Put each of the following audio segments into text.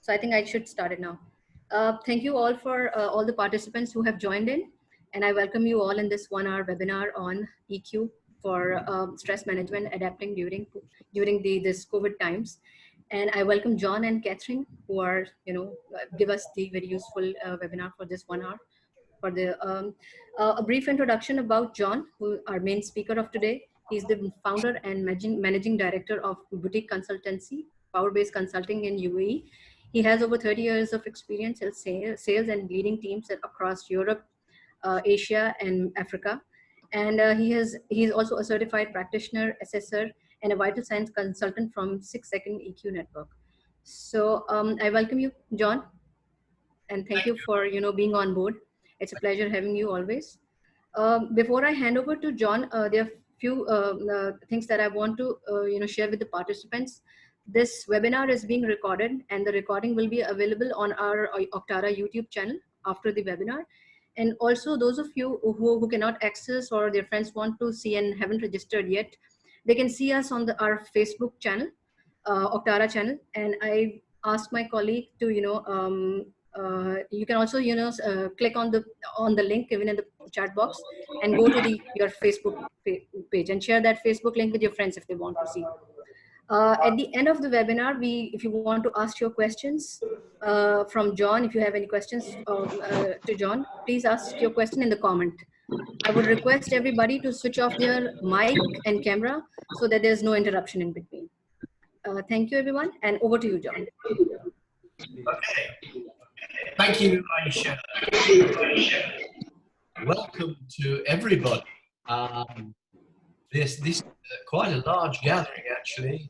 So I think I should start it now. Thank you all for all the participants who have joined in, and I welcome you all in this 1-hour webinar on EQ for stress management adapting during this COVID times. And I welcome John and Catherine, who are give us the very useful webinar for this 1 hour. For the a brief introduction about John, who our main speaker of today. He's the founder and managing director of boutique consultancy, Powerbase Consulting in UAE. He has over 30 years of experience in sales and leading teams across Europe, Asia, and Africa. And he's also a certified practitioner, assessor, and a vital signs consultant from 6 Second EQ Network. So I welcome you, John, and thank you for being on board. It's a pleasure having you always. Before I hand over to John, there are few things that I want to share with the participants. This webinar is being recorded, and the recording will be available on our Octara YouTube channel after the webinar. And also those of you who cannot access or their friends want to see and haven't registered yet, they can see us on our Facebook channel, Octara channel. And I asked my colleague to you can also click on the link given in the chat box and go to your Facebook page and share that Facebook link with your friends if they want to see. At the end of the webinar, if you want to ask your questions from John, if you have any questions to John, please ask your question in the comment. I would request everybody to switch off their mic and camera so that there's no interruption in between. Thank you, everyone, and over to you, John. Okay. Thank you, Aisha. Welcome to everybody. This is quite a large gathering, actually.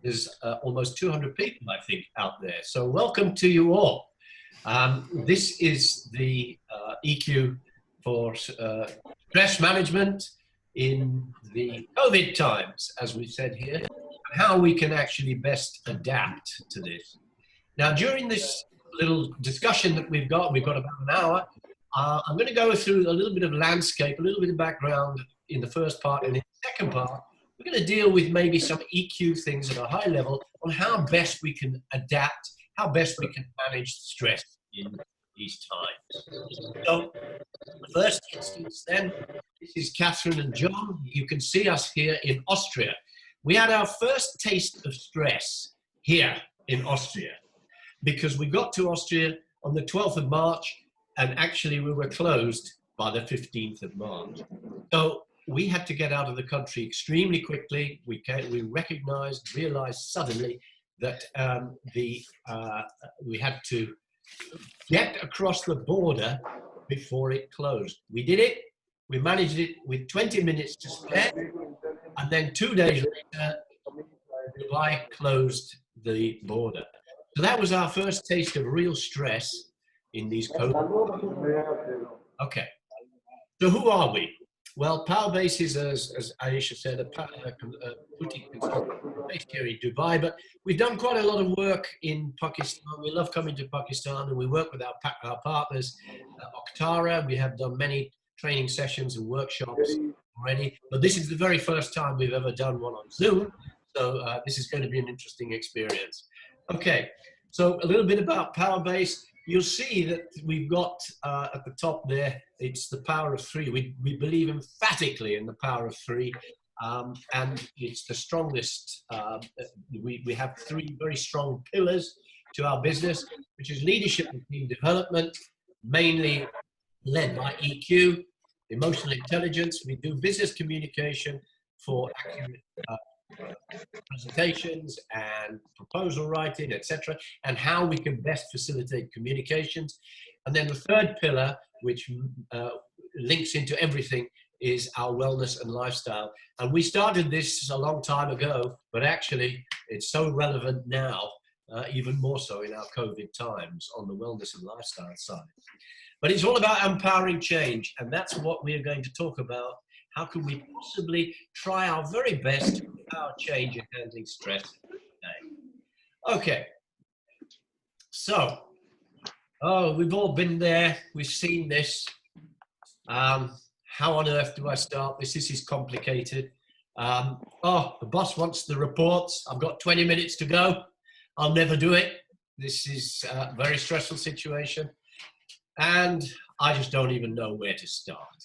There's almost 200 people, I think, out there. So welcome to you all. This is the EQ for stress management in the COVID times, as we said here, and how we can actually best adapt to this. Now, during this little discussion that we've got about an hour, I'm going to go through a little bit of landscape, a little bit of background in the first part, and in the second part, we're going to deal with maybe some EQ things at a high level on how best we can adapt, how best we can manage stress in these times. So, first instance then, this is Catherine and John. You can see us here in Austria. We had our first taste of stress here in Austria, because we got to Austria on the 12th of March, and actually we were closed by the 15th of March. So we had to get out of the country extremely quickly. We realized suddenly that we had to get across the border before it closed. We did it. We managed it with 20 minutes to spare, and then 2 days later, Dubai closed the border. So that was our first taste of real stress in these COVID. Okay, so who are we? Well, Powerbase is, as Aisha said, a boutique consultant based here in Dubai, but we've done quite a lot of work in Pakistan. We love coming to Pakistan, and we work with our partners, Octara. We have done many training sessions and workshops already, but this is the very first time we've ever done one on Zoom, so this is going to be an interesting experience. Okay, so a little bit about Powerbase. You'll see that we've got at the top there, it's the power of three. We believe emphatically in the power of three, and it's the strongest. We have three very strong pillars to our business, which is leadership and team development, mainly led by EQ, emotional intelligence. We do business communication for accurate presentations and proposal writing, etc., and how we can best facilitate communications. And then the third pillar, which links into everything, is our wellness and lifestyle. And we started this a long time ago, but actually it's so relevant now, even more so in our COVID times, on the wellness and lifestyle side. But it's all about empowering change, and that's what we're going to talk about. How can we possibly try our very best to empower change and handling stress today? Okay, so, we've all been there, we've seen this. How on earth do I start this? This is complicated. The boss wants the reports. I've got 20 minutes to go. I'll never do it. This is a very stressful situation, and I just don't even know where to start.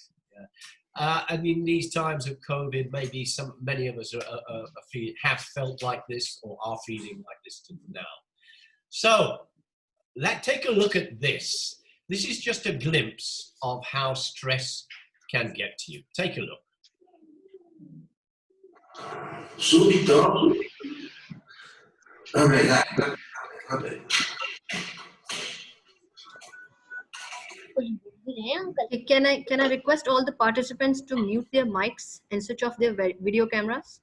And in these times of COVID, maybe many of us have felt like this or are feeling like this now. So let's take a look at this. This is just a glimpse of how stress can get to you. Take a look. Subito. Vabbè, dai, vabbè. Can I request all the participants to mute their mics and switch off their video cameras?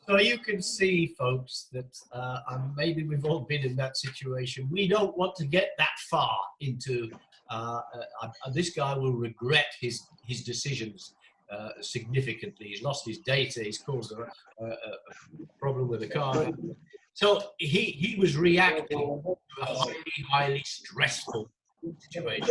So you can see, folks, that maybe we've all been in that situation. We don't want to get that far into, this guy will regret his decisions significantly. He's lost his data, he's caused a problem with the car. So he was reacting to a highly stressful situation.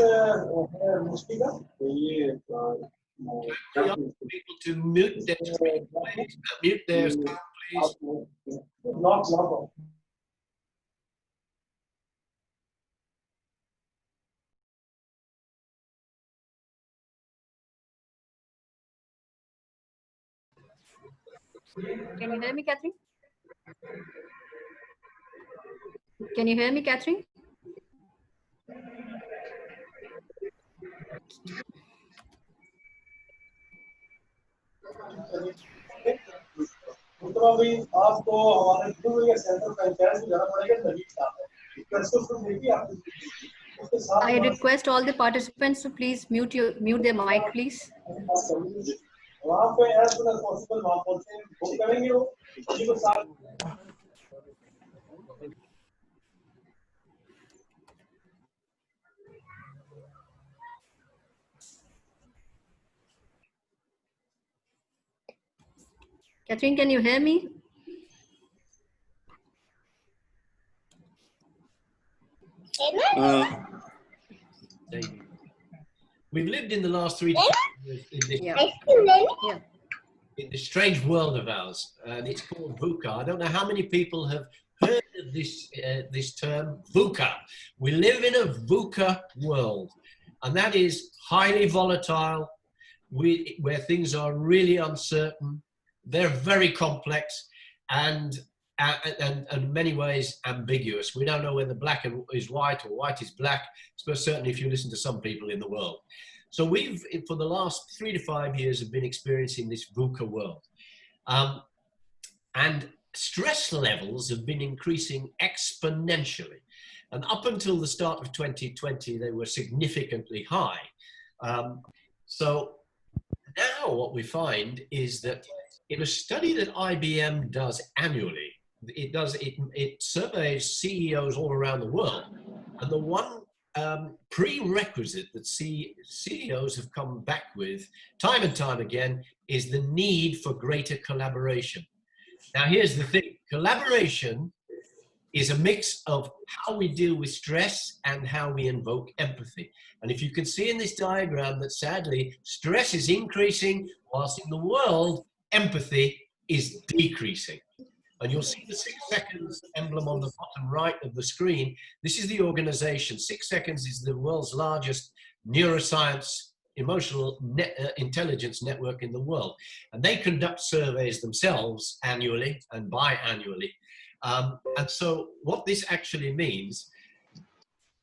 People to mute their screen, please. Mute their sound, please. Can you hear me, Catherine? Can you hear me, Catherine? आपको हमारे centre franchise में जाना पड़ेगा नवीन साहब I request all the participants to please mute their mic, please. वहाँ पे as soon as possible वहाँ पहुँचे बुक करेंगे वो इसी को साथ Catherine, can you hear me? We've lived in the last 3 years in this, in this strange world of ours, and it's called VUCA. I don't know how many people have heard of this term, VUCA. We live in a VUCA world, and that is highly volatile, where things are really uncertain. They're very complex and in many ways ambiguous. We don't know whether black is white or white is black, but certainly if you listen to some people in the world. So we've, for the last 3 to 5 years, have been experiencing this VUCA world. And stress levels have been increasing exponentially. And up until the start of 2020, they were significantly high. So now what we find is that in a study that IBM does annually, it surveys CEOs all around the world, and the one prerequisite that CEOs have come back with time and time again is the need for greater collaboration. Now here's the thing, collaboration is a mix of how we deal with stress and how we invoke empathy. And if you can see in this diagram that sadly stress is increasing whilst in the world empathy is decreasing. And you'll see the 6 seconds emblem on the bottom right of the screen. This is the organization. 6 seconds is the world's largest neuroscience emotional intelligence network in the world. And they conduct surveys themselves annually and biannually. And so what this actually means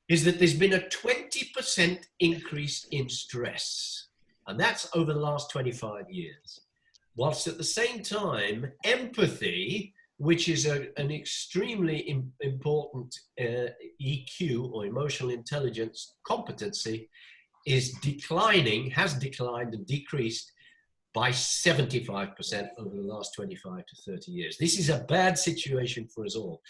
is that there's been a 20% increase in stress. And that's over the last 25 years. Whilst at the same time, empathy, which is an extremely important EQ or emotional intelligence competency, is declining, has declined and decreased by 75% over the last 25 to 30 years. This is a bad situation for us all.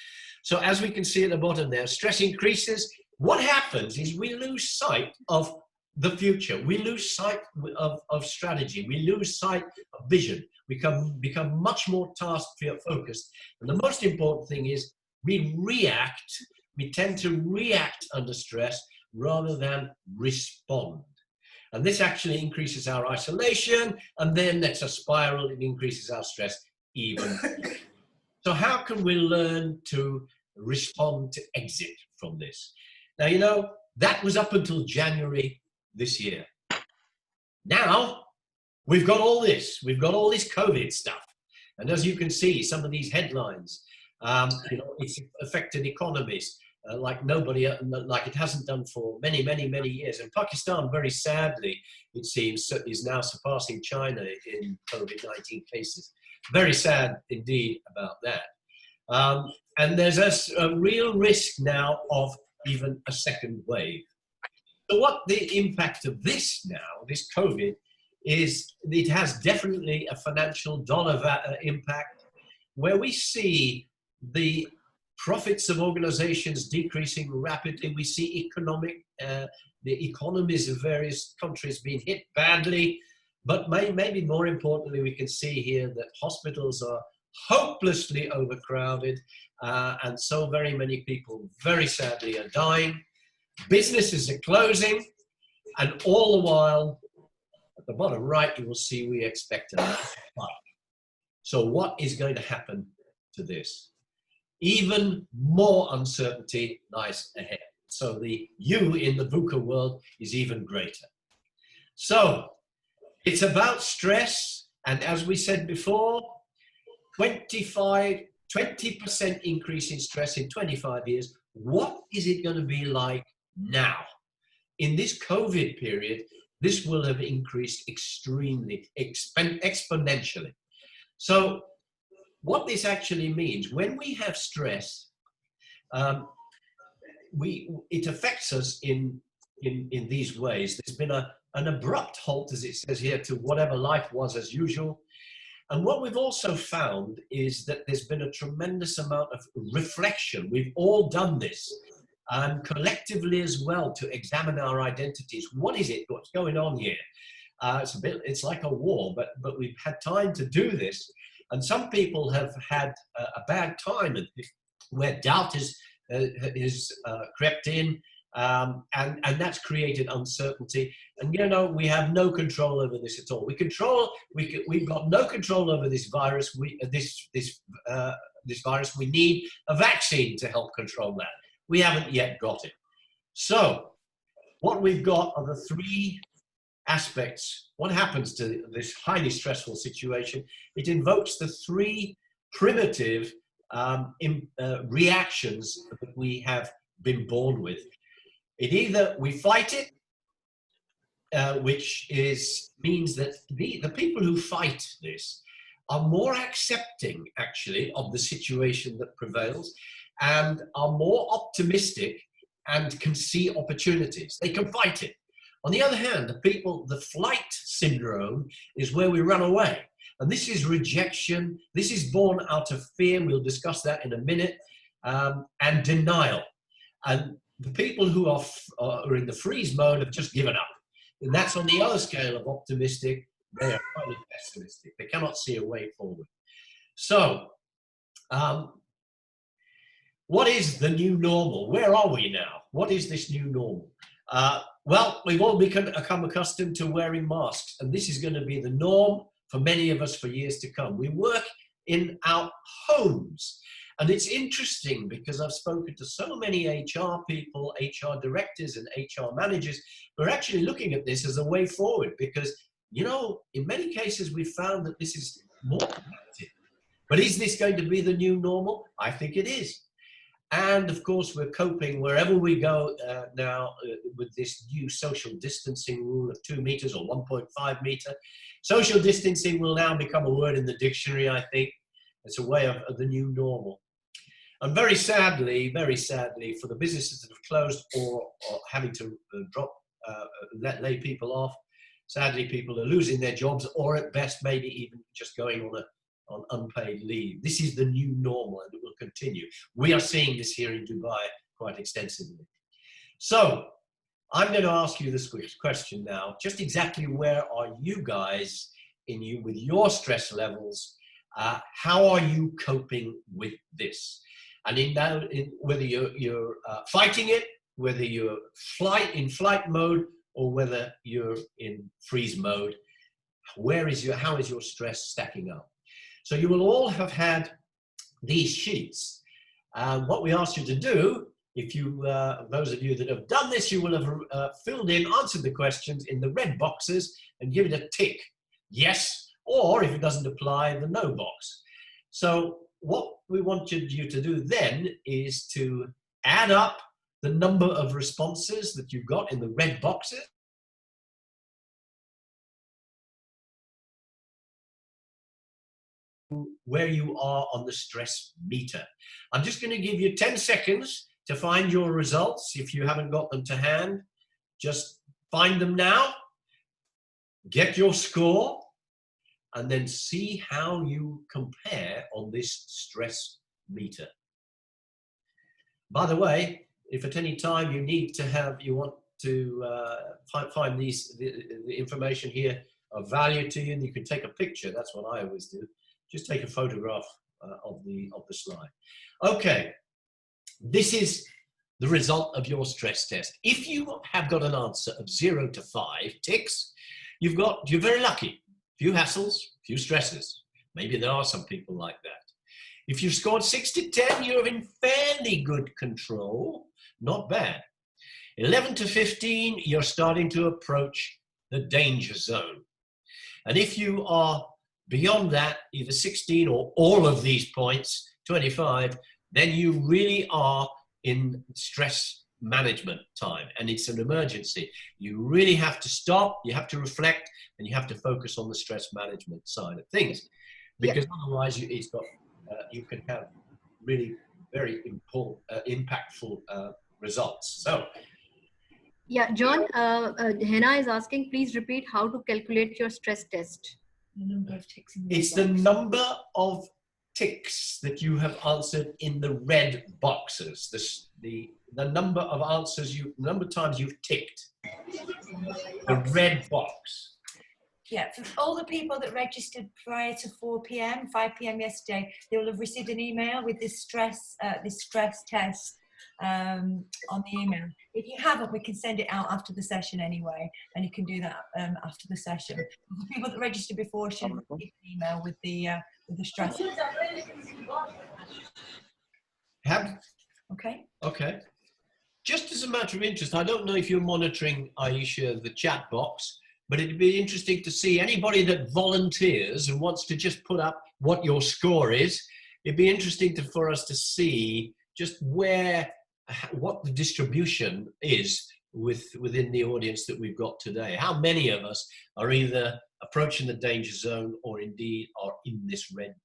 So as we can see at the bottom there, stress increases. What happens is we lose sight of the future. We lose sight of strategy. We lose sight of vision. We become much more task focused. And the most important thing is we react. We tend to react under stress rather than respond. And this actually increases our isolation, and then that's a spiral. It increases our stress even. So how can we learn to respond to exit from this? Now, you know, that was up until January this year. Now, we've got all this. We've got all this COVID stuff. And as you can see, some of these headlines, you know, it's affected economies like nobody, like it hasn't done for many, many, many years. And Pakistan, very sadly, it seems, is now surpassing China in COVID-19 cases. Very sad indeed about that. And there's a real risk now of even a second wave. So what the impact of this now, this COVID, is it has definitely a financial dollar impact, where we see the profits of organizations decreasing rapidly. We see the economies of various countries being hit badly, but maybe more importantly, we can see here that hospitals are hopelessly overcrowded, and so very many people, very sadly, are dying. Businesses are closing, and all the while, at the bottom right, you will see we expect a spike. So what is going to happen to this? Even more uncertainty lies ahead. So the U in the VUCA world is even greater. So it's about stress, and as we said before, 20% increase in stress in 25 years. What is it going to be like now? In this COVID period, this will have increased extremely, exponentially. So what this actually means, when we have stress, it affects us in these ways. There's been an abrupt halt, as it says here, to whatever life was as usual. And what we've also found is that there's been a tremendous amount of reflection. We've all done this, and collectively as well, to examine our identities. What is it? What's going on here? It's like a war, but we've had time to do this. And some people have had a bad time where doubt is crept in, and that's created uncertainty. And you know, we have no control over this at all. We've got no control over this virus. This virus. We need a vaccine to help control that. We haven't yet got it. So what we've got are the three aspects. What happens to this highly stressful situation? It invokes the three primitive reactions that we have been born with. It either we fight it, which means that the people who fight this are more accepting, actually, of the situation that prevails, and are more optimistic and can see opportunities. They can fight it. On the other hand, the flight syndrome is where we run away. And this is rejection. This is born out of fear. We'll discuss that in a minute. And denial. And the people who are in the freeze mode have just given up. And that's on the other scale of optimistic. They are highly pessimistic. They cannot see a way forward. So, what is the new normal? Where are we now? What is this new normal? Well, we've all become accustomed to wearing masks, and this is going to be the norm for many of us for years to come. We work in our homes. And it's interesting because I've spoken to so many HR people, HR directors and HR managers who are actually looking at this as a way forward because, you know, in many cases we've found that this is more productive. But is this going to be the new normal? I think it is. And of course, we're coping wherever we go now with this new social distancing rule of 2 meters or 1.5 meter. Social distancing will now become a word in the dictionary, I think. It's a way of the new normal. And very sadly, for the businesses that have closed or having to lay people off, sadly, people are losing their jobs or at best maybe even just going on unpaid leave. This is the new normal and it will continue. We are seeing this here in Dubai quite extensively. So I'm going to ask you this question now. Just exactly where are you guys with your stress levels? How are you coping with this? And whether you're fighting it, whether you're in flight mode, or whether you're in freeze mode, how is your stress stacking up? So you will all have had these sheets. What we asked you to do, those of you that have done this, you will have answered the questions in the red boxes and give it a tick, yes, or if it doesn't apply, the no box. So what we wanted you to do then is to add up the number of responses that you've got in the red boxes where you are on the stress meter. I'm just going to give you 10 seconds to find your results. If you haven't got them to hand, just find them now, get your score, and then see how you compare on this stress meter. By the way, if at any time you want to find the information here of value to you, and you can take a picture. That's what I always do. Just take a photograph of the slide. Okay, this is the result of your stress test. If you have got an answer of 0 to 5 ticks, you're very lucky. Few hassles, few stresses. Maybe there are some people like that. If you've scored 6 to 10, you're in fairly good control. Not bad. 11 to 15, you're starting to approach the danger zone. And if you are beyond that, either 16 or all of these points, 25, then you really are in stress management time, and it's an emergency. You really have to stop, you have to reflect, and you have to focus on the stress management side of things, because otherwise you can have really very important, impactful results. So, yeah, John, Hannah is asking, please repeat how to calculate your stress test. The number of ticks in it's the number of ticks that you have answered in the red boxes. The number of answers number of times you've ticked the red box. Yeah, for all the people that registered prior to 4 p.m., 5 p.m. yesterday, they will have received an email with this stress test on the email. If you haven't, we can send it out after the session anyway, and you can do that after the session. The people that registered before should receive an email with the stress. Okay. Just as a matter of interest, I don't know if you're monitoring, Aisha, the chat box, but it'd be interesting to see anybody that volunteers and wants to just put up what your score is. It'd be interesting for us to see just what the distribution is within the audience that we've got today. How many of us are either approaching the danger zone or indeed are in this red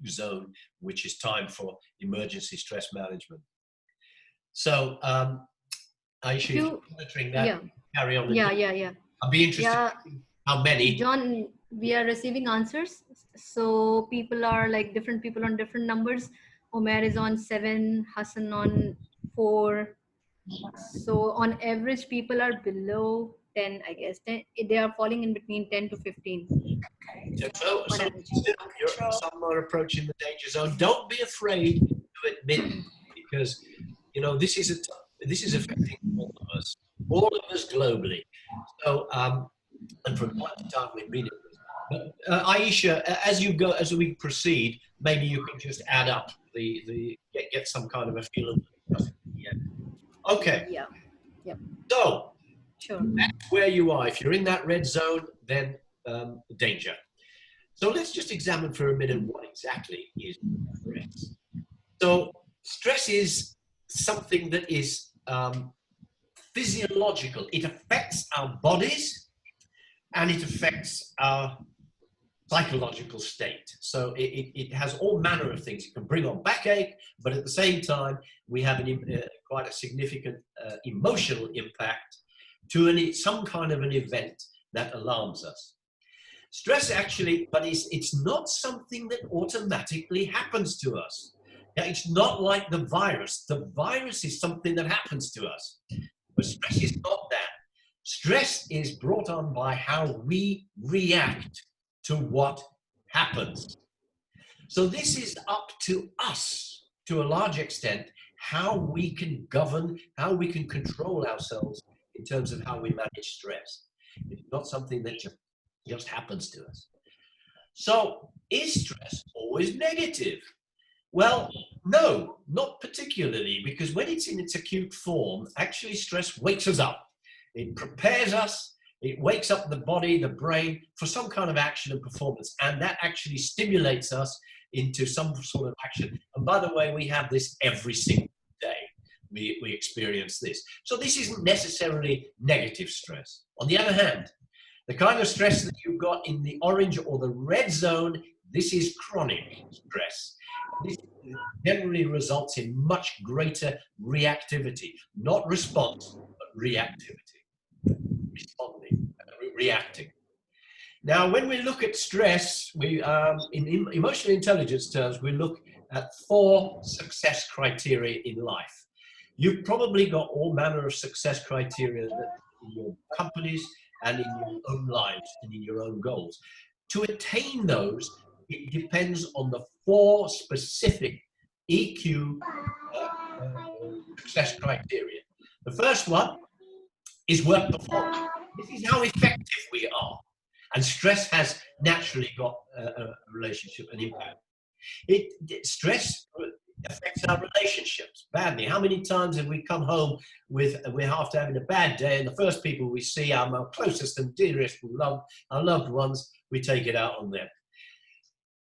zone, which is time for emergency stress management. So, Aisha, if you're monitoring that, carry on. Yeah. I'd be interested in how many. John, we are receiving answers. So people are like different people on different numbers. Omer is on 7, Hassan on 4. So on average, people are below 10, I guess. They are falling in between 10 to 15. So some are approaching the danger zone. Don't be afraid to admit it, because this is affecting all of us globally. So and from time to time we've been in this. Aisha, as we proceed, maybe you can just add up get some kind of a feel of yeah. Okay, Yeah. Yep. so Sure. that's where you are. If you're in that red zone, then danger. So let's just examine for a minute what exactly is stress. So stress is something that is physiological. It affects our bodies and it affects our psychological state. So it has all manner of things. It can bring on backache, but at the same time, we have quite a significant emotional impact to some kind of an event that alarms us. Stress actually, but it's not something that automatically happens to us. Yeah, it's not like the virus. The virus is something that happens to us, but stress is not that. Stress is brought on by how we react to what happens. So this is up to us, to a large extent, how we can govern, how we can control ourselves in terms of how we manage stress. It's not something that just happens to us. So is stress always negative? Well, no, not particularly, because when it's in its acute form, actually stress wakes us up. It prepares us, it wakes up the body, the brain for some kind of action and performance, and that actually stimulates us into some sort of action. And by the way, we have this every single day. We experience this. So this isn't necessarily negative stress. On the other hand, the kind of stress that you've got in the orange or the red zone, this is chronic stress. This generally results in much greater reactivity, not response, but reactivity. Responding, reacting. Now, when we look at stress, in emotional intelligence terms, we look at 4 success criteria in life. You've probably got all manner of success criteria in your companies and in your own lives and in your own goals. To attain those, it depends on the 4 specific EQ success criteria. The first one is work performance. This is how effective we are. And stress has naturally got a relationship and impact. Stress affects our relationships badly. How many times have we come home we're after having a bad day, and the first people we see, our closest and dearest, our loved ones, we take it out on them.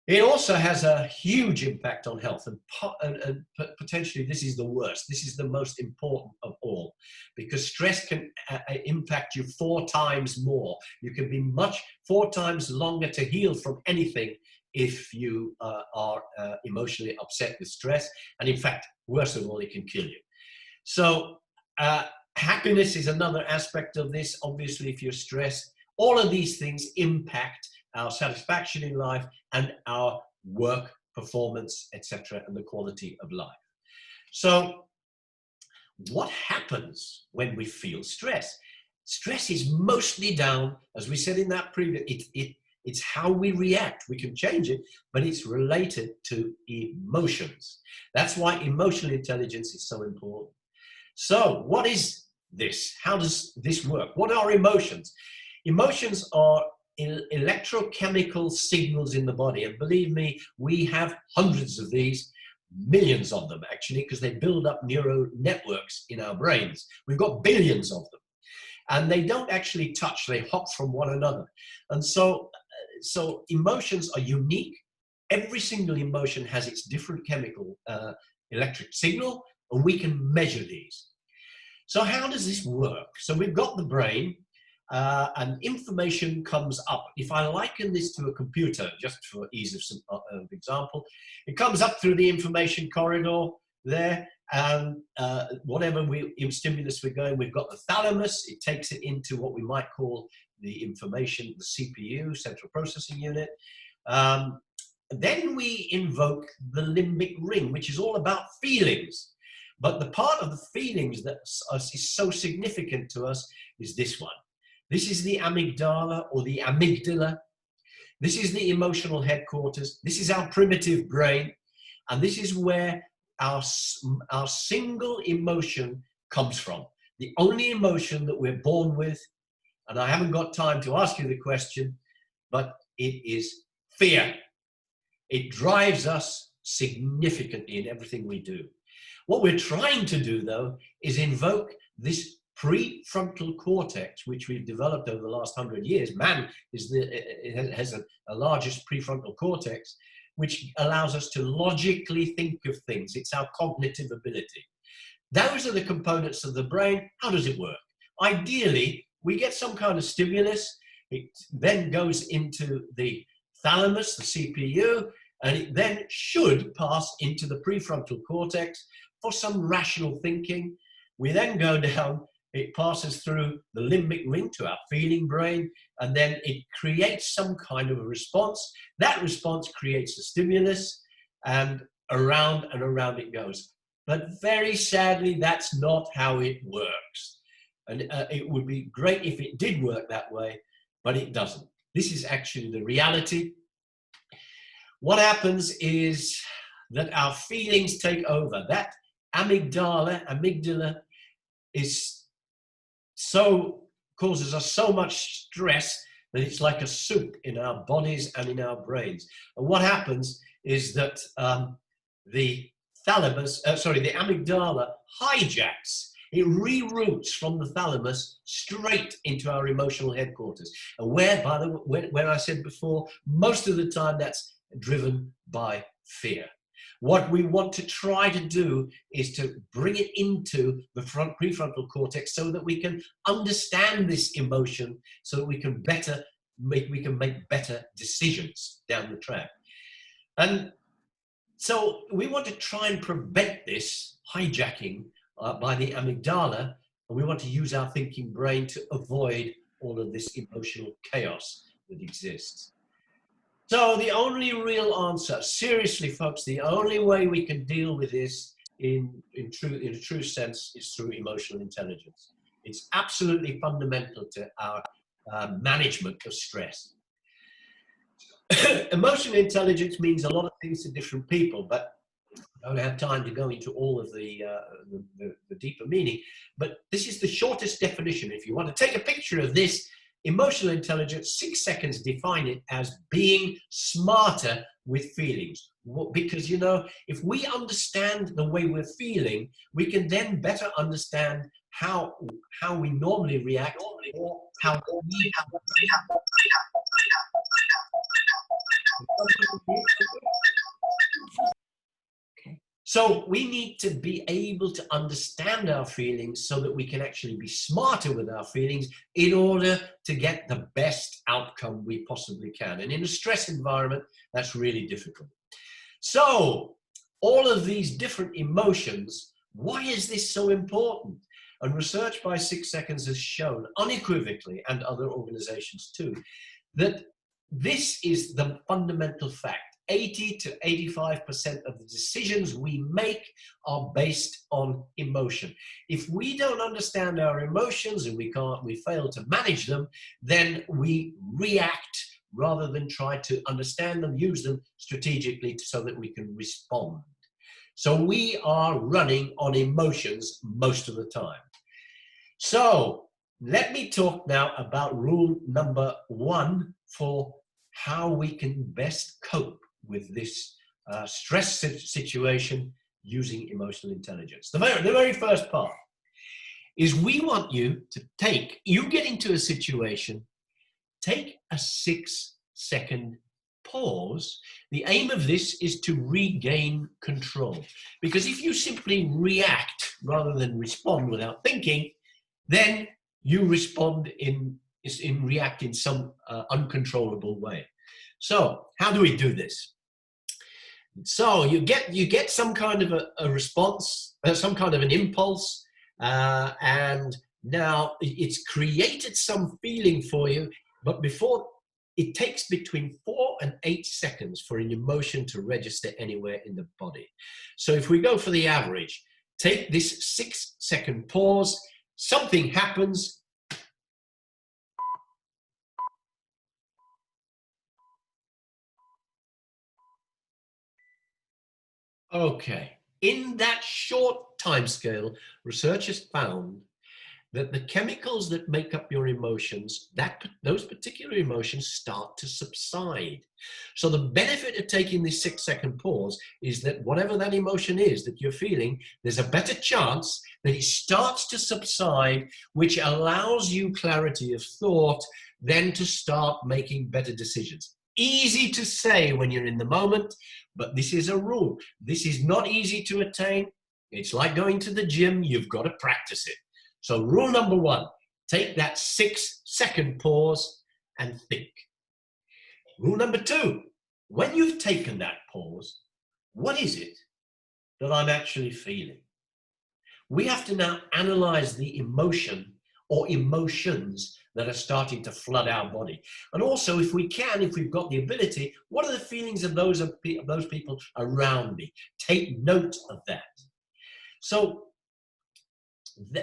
It also has a huge impact on health, and potentially this is the worst. This is the most important of all, because stress can impact you 4 times more. You can be 4 times longer to heal from anything if you are emotionally upset with stress. And in fact, worst of all, it can kill you. So happiness is another aspect of this. Obviously, if you're stressed, all of these things impact our satisfaction in life and our work performance, etc., and the quality of life. So what happens when we feel stress? Stress is mostly down, as we said in that previous, it's how we react. We can change it, but it's related to emotions. That's why emotional intelligence is so important. So what is this? How does this work? What are emotions? Emotions are electrochemical signals in the body, and believe me, we have hundreds of these, millions of them actually, because they build up neural networks in our brains. We've got billions of them, and they don't actually touch, they hop from one another. And so emotions are unique. Every single emotion has its different chemical electric signal, and we can measure these. So how does this work? So we've got the brain, and information comes up. If I liken this to a computer, just for ease of example, it comes up through the information corridor there, and whatever stimulus we're going, we've got the thalamus. It takes it into what we might call the information, the CPU, central processing unit. Then we invoke the limbic ring, which is all about feelings. But the part of the feelings that is so significant to us is this one. This is the amygdala, or the amygdala. This is the emotional headquarters. This is our primitive brain. And this is where our single emotion comes from. The only emotion that we're born with. And I haven't got time to ask you the question, but it is fear. It drives us significantly in everything we do. What we're trying to do, though, is invoke this prefrontal cortex, which we've developed over the last 100 years. Man has the largest prefrontal cortex, which allows us to logically think of things. It's our cognitive ability. Those are the components of the brain. How does it work? Ideally, we get some kind of stimulus. It then goes into the thalamus, the CPU, and it then should pass into the prefrontal cortex for some rational thinking. We then go down, it passes through the limbic ring to our feeling brain, and then it creates some kind of a response. That response creates a stimulus, and around it goes. But very sadly, that's not how it works. And it would be great if it did work that way, but it doesn't. This is actually the reality. What happens is that our feelings take over. That amygdala is causes us so much stress that it's like a soup in our bodies and in our brains. And what happens is that the amygdala hijacks. It reroutes from the thalamus straight into our emotional headquarters. And where I said before, most of the time that's driven by fear. What we want to try to do is to bring it into the prefrontal cortex so that we can understand this emotion, so that we can make better decisions down the track. And so we want to try and prevent this hijacking by the amygdala, and we want to use our thinking brain to avoid all of this emotional chaos that exists. So the only real answer, seriously folks, the only way we can deal with this in a true sense is through emotional intelligence. It's absolutely fundamental to our management of stress. Emotional intelligence means a lot of things to different people, but I don't have time to go into all of the deeper meaning. But this is the shortest definition. If you want to take a picture of this, emotional intelligence, 6 seconds define it as being smarter with feelings. Because, you know, if we understand the way we're feeling, we can then better understand how we normally react, or how we So we need to be able to understand our feelings so that we can actually be smarter with our feelings in order to get the best outcome we possibly can. And in a stress environment, that's really difficult. So all of these different emotions, why is this so important? And research by 6 Seconds has shown unequivocally, and other organizations too, that this is the fundamental fact. 80 to 85% of the decisions we make are based on emotion. If we don't understand our emotions and we fail to manage them, then we react rather than try to understand them, use them strategically so that we can respond. So we are running on emotions most of the time. So let me talk now about rule number 1 for how we can best cope with this stress situation using emotional intelligence. The very first part is we want you to get into a situation, take a 6-second pause. The aim of this is to regain control. Because if you simply react rather than respond without thinking, then you respond react in some uncontrollable way. So how do we do this? So you get some kind of a response, some kind of an impulse, and now it's created some feeling for you, but before it takes between 4 and 8 seconds for an emotion to register anywhere in the body. So if we go for the average, take this 6-second pause, something happens. Okay, in that short time scale, researchers found that the chemicals that make up your emotions, those particular emotions start to subside. So the benefit of taking this 6-second pause is that whatever that emotion is that you're feeling, there's a better chance that it starts to subside, which allows you clarity of thought, then to start making better decisions. Easy to say when you're in the moment, but this is a rule. This is not easy to attain. It's like going to the gym. You've got to practice it. So rule number 1, take that 6-second pause and think. Rule number 2, when you've taken that pause, what is it that I'm actually feeling? We have to now analyze the emotion or emotions that are starting to flood our body. And also, if we can, if we've got the ability, what are the feelings of those people around me? Take note of that. So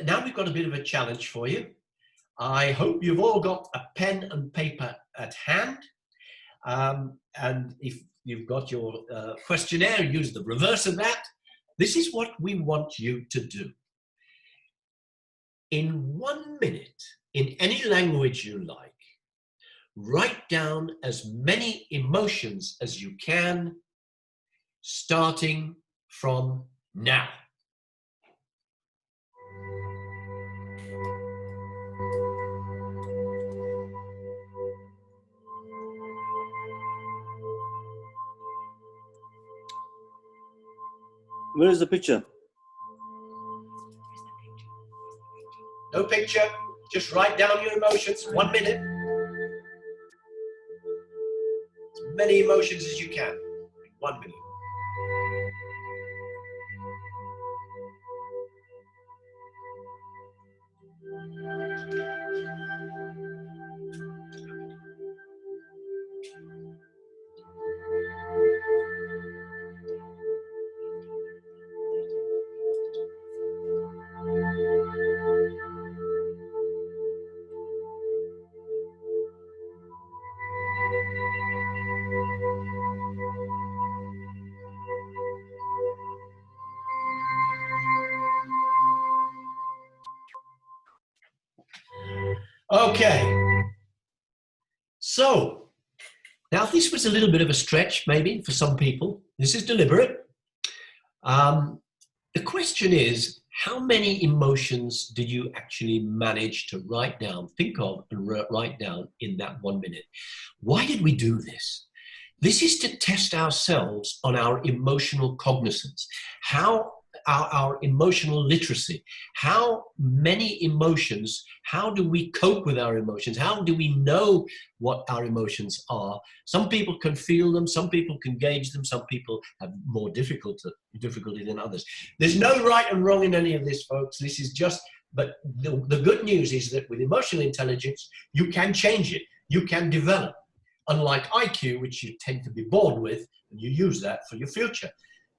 now we've got a bit of a challenge for you. I hope you've all got a pen and paper at hand. And if you've got your questionnaire, use the reverse of that. This is what we want you to do. In 1 minute, in any language you like, write down as many emotions as you can, starting from now. Where is the picture? No picture, just write down your emotions, 1 minute. As many emotions as you can, in 1 minute. Okay, so now this was a little bit of a stretch maybe for some people. This is deliberate. The question is, how many emotions did you actually manage to write down, think of and write down in that 1 minute? Why did we do this? This is to test ourselves on our emotional cognizance, how our emotional literacy, how many emotions, how do we cope with our emotions, how do we know what our emotions are? Some people can feel them, some people can gauge them, some people have more difficulty than others. There's no right and wrong in any of this, folks. This is just, but the good news is that with emotional intelligence, you can change it, you can develop. Unlike IQ, which you tend to be born with, and you use that for your future.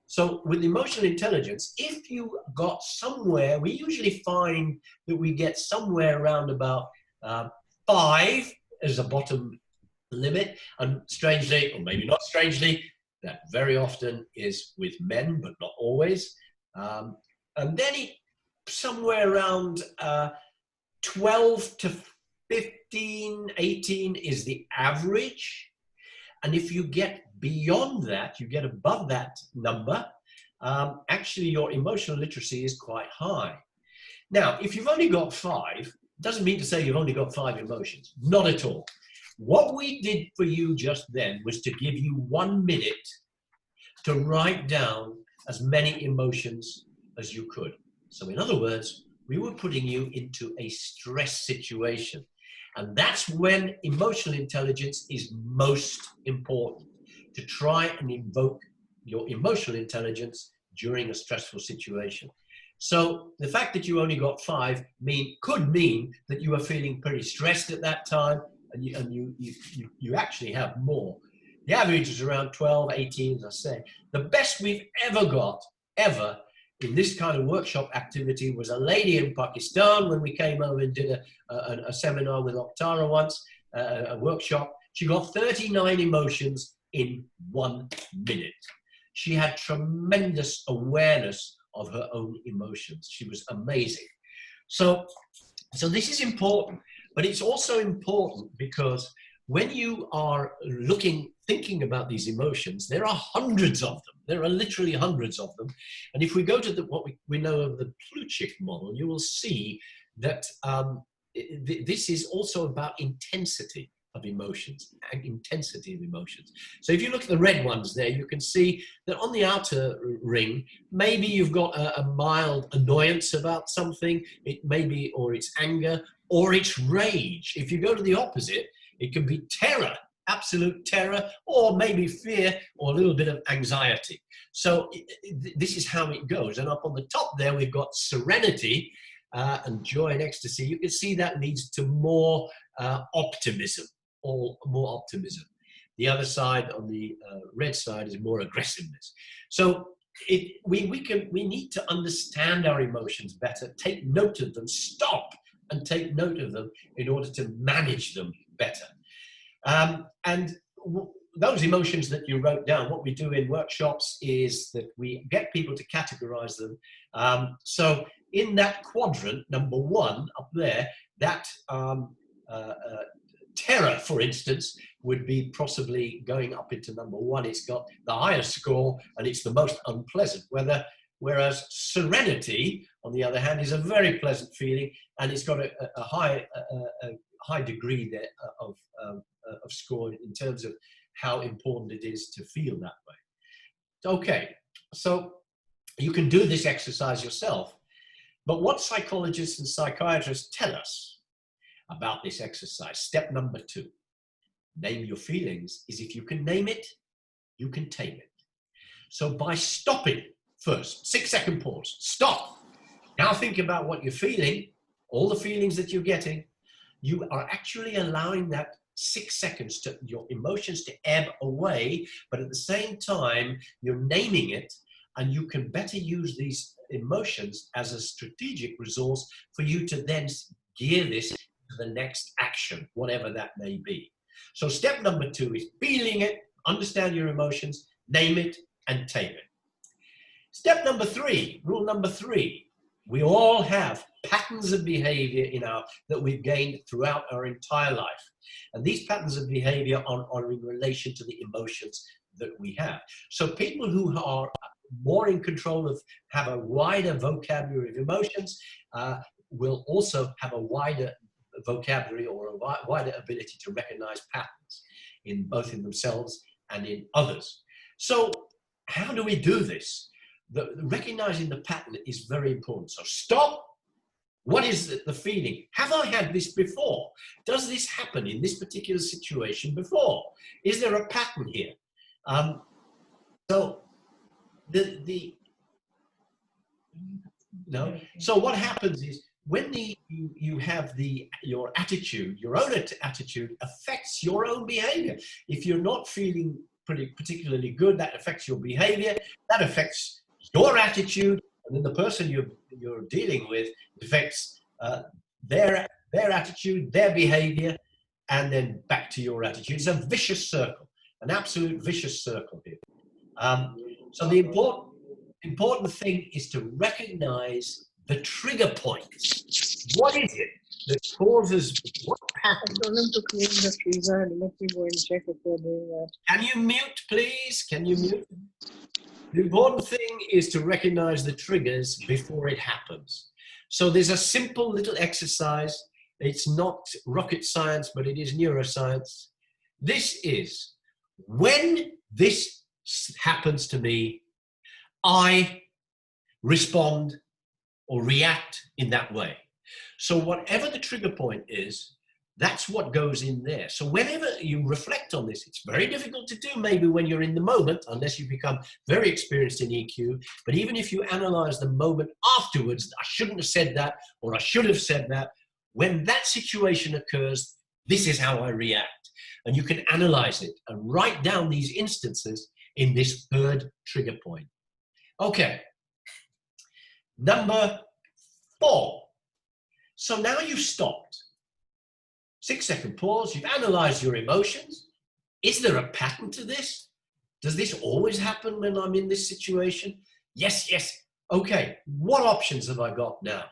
So with emotional intelligence, if you got somewhere, we usually find that we get somewhere around about 5 as a bottom limit. And strangely, or maybe not strangely, that very often is with men, but not always. And then somewhere around 12 to 15, 18 is the average. And if you get beyond that, you get above that number, actually your emotional literacy is quite high. Now, if you've only got 5, doesn't mean to say you've only got 5 emotions. Not at all. What we did for you just then was to give you 1 minute to write down as many emotions as you could. So in other words, we were putting you into a stress situation. And that's when emotional intelligence is most important, to try and invoke your emotional intelligence during a stressful situation. So the fact that you only got 5 could mean that you were feeling pretty stressed at that time, and you actually have more. The average is around 12, 18, as I say. The best we've ever got, ever, in this kind of workshop activity was a lady in Pakistan when we came over and did a seminar with Octara once, a workshop. She got 39 emotions in 1 minute. She had tremendous awareness of her own emotions. She was amazing. So So this is important, but it's also important because when you are thinking about these emotions, there are hundreds of them. There are literally hundreds of them. And if we go to what we know of the Plutchik model, you will see that this is also about intensity of emotions and intensity of emotions. So if you look at the red ones there, you can see that on the outer ring, maybe you've got a mild annoyance about something, or it's anger, or it's rage. If you go to the opposite, it can be terror, absolute terror, or maybe fear, or a little bit of anxiety. So this is how it goes. And up on the top there, we've got serenity and joy and ecstasy. You can see that leads to more optimism, or more optimism. The other side, on the red side, is more aggressiveness. So we need to understand our emotions better, take note of them, stop and take note of them in order to manage them better. And those emotions that you wrote down, what we do in workshops is that we get people to categorize them. So in that quadrant, number 1 up there, that terror, for instance, would be possibly going up into number 1. It's got the highest score and it's the most unpleasant. Whereas serenity, on the other hand, is a very pleasant feeling, and it's got a high degree there of score in terms of how important it is to feel that way. Okay, so you can do this exercise yourself, but what psychologists and psychiatrists tell us about this exercise, step number 2, name your feelings, is if you can name it, you can tame it. So by stopping first, 6-second pause, stop. Now think about what you're feeling, all the feelings that you're getting. You are actually allowing that 6 seconds to your emotions to ebb away, but at the same time, you're naming it, and you can better use these emotions as a strategic resource for you to then gear this to the next action, whatever that may be. So step number 2 is feeling it, understand your emotions, name it, and tame it. Step number 3, rule number 3, we all have patterns of behavior that we've gained throughout our entire life. And these patterns of behavior are in relation to the emotions that we have. So people who are more in control have a wider vocabulary of emotions, will also have a wider vocabulary or a wider ability to recognize patterns both in themselves and in others. So how do we do this? Recognizing the pattern is very important. So stop. What is the feeling? Have I had this before? Does this happen in this particular situation before? Is there a pattern here? So So what happens is when you have your attitude, your own attitude affects your own behavior. If you're not feeling particularly good, that affects your behavior. That affects your attitude, and then the person you're dealing with affects their attitude, their behavior, and then back to your attitude. It's a vicious circle, an absolute vicious circle here. So the important thing is to recognize the trigger points. What is it that causes what pattern? I told him to clean the freezer and let me go and check if they're doing that. Can you mute, please? Can you mute? The important thing is to recognize the triggers before it happens. So there's a simple little exercise. It's not rocket science, but it is neuroscience. This is, when this happens to me, I respond or react in that way. So whatever the trigger point is, that's what goes in there. So whenever you reflect on this, it's very difficult to do maybe when you're in the moment, unless you become very experienced in EQ. But even if you analyze the moment afterwards, I shouldn't have said that, or I should have said that. When that situation occurs, this is how I react. And you can analyze it and write down these instances in this third trigger point. Okay. Number 4. So now you've stopped. 6-second pause. You've analyzed your emotions. Is there a pattern to this? Does this always happen when I'm in this situation? Yes, yes. Okay. What options have I got now?